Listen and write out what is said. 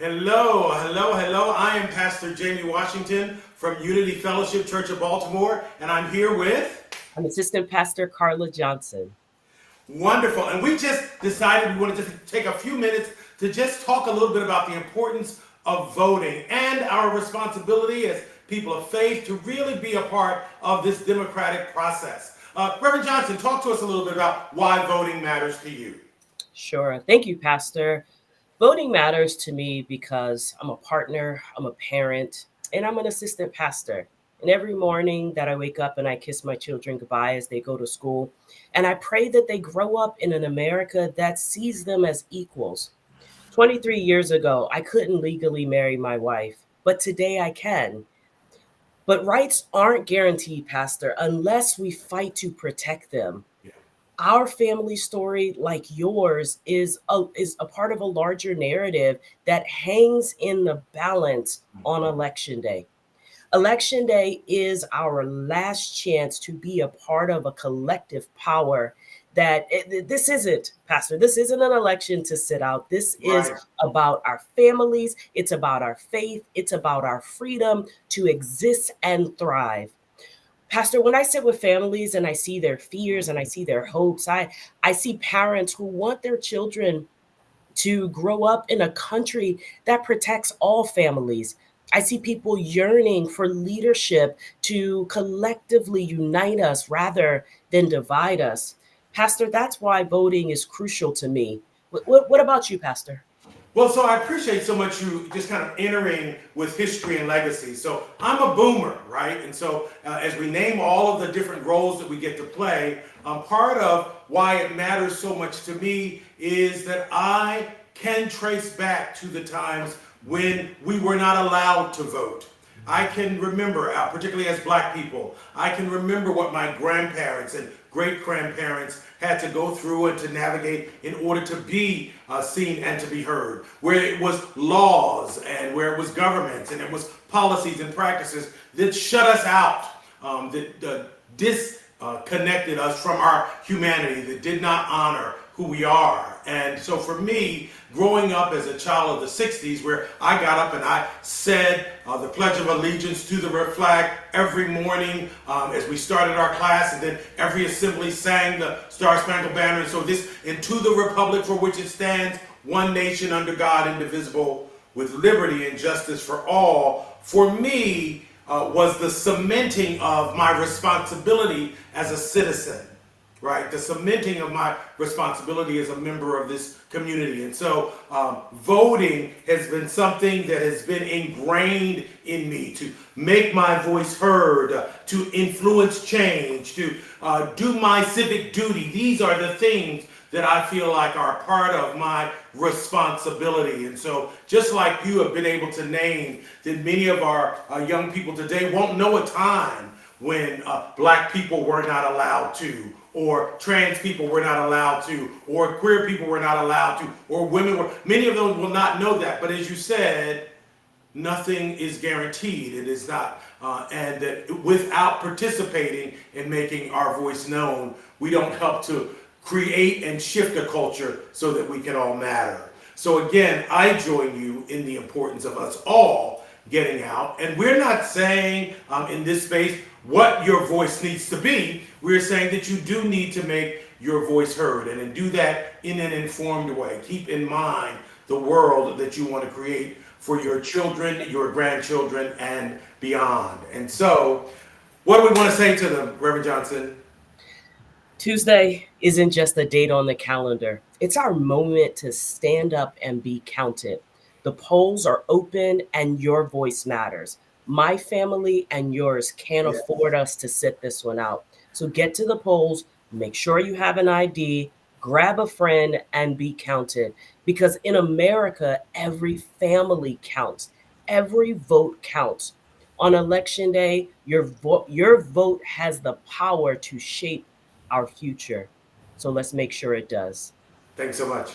Hello, hello, hello. I am Pastor Jamie Washington from Unity Fellowship Church of Baltimore, and I'm here with I'm Assistant Pastor Carla Johnson. wonderful. And we just decided we wanted to take a few minutes to just talk a little bit about the importance of voting and our responsibility as people of faith to really be a part of this democratic process. Reverend Johnson, talk to us a little bit about why voting matters to you. Sure. Thank you, Pastor. Voting matters to me because I'm a partner, I'm a parent, and I'm an assistant pastor. And every morning that I wake up and I kiss my children goodbye as they go to school, and I pray that they grow up in an America that sees them as equals. 23 years ago, I couldn't legally marry my wife, but today I can. But rights aren't guaranteed, Pastor, unless we fight to protect them. Our family story, like yours, is a part of a larger narrative that hangs in the balance on election day. Election day is our last chance to be a part of a collective power this isn't, Pastor, this isn't an election to sit out. This is Right. about our families. It's about our faith. It's about our freedom to exist and thrive. Pastor, when I sit with families and I see their fears and I see their hopes, I see parents who want their children to grow up in a country that protects all families. I see people yearning for leadership to collectively unite us rather than divide us. Pastor, that's why voting is crucial to me. What about you, Pastor? Well, so I appreciate so much you just kind of entering with history and legacy. So I'm a boomer, right? And so as we name all of the different roles that we get to play, part of why it matters so much to me is that I can trace back to the times when we were not allowed to vote. I can remember, particularly as black people, I can remember what my grandparents and great grandparents had to go through and to navigate in order to be seen and to be heard. Where it was laws and where it was governments and it was policies and practices that shut us out, that disconnected us from our humanity, that did not honor who we are. And so for me, growing up as a child of the 60s, where I got up and I said the Pledge of Allegiance to the red flag every morning as we started our class, and then every assembly sang the Star Spangled Banner. And so this, and to the republic for which it stands, one nation under God, indivisible, with liberty and justice for all, for me, was the cementing of my responsibility as a citizen. Right, the cementing of my responsibility as a member of this community. And so voting has been something that has been ingrained in me to make my voice heard, to influence change, to do my civic duty. These are the things that I feel like are part of my responsibility. And so just like you have been able to name, that many of our young people today won't know a time when black people were not allowed to, or trans people were not allowed to, or queer people were not allowed to, or women were. Many of them will not know that. But as you said, nothing is guaranteed. It is not. And that without participating in making our voice known, we don't help to create and shift a culture so that we can all matter. So again, I join you in the importance of us all getting out. And we're not saying in this space what your voice needs to be. We're saying that you do need to make your voice heard, and do that in an informed way. Keep in mind the world that you want to create for your children, your grandchildren, and beyond. And so, what do we want to say to them, Reverend Johnson? Tuesday isn't just a date on the calendar. It's our moment to stand up and be counted. The polls are open and your voice matters. My family and yours can't Yeah. afford us to sit this one out. So get to the polls, make sure you have an ID, grab a friend, and be counted. Because in America, every family counts, every vote counts. On election day, your vote has the power to shape our future. So let's make sure it does. Thanks so much.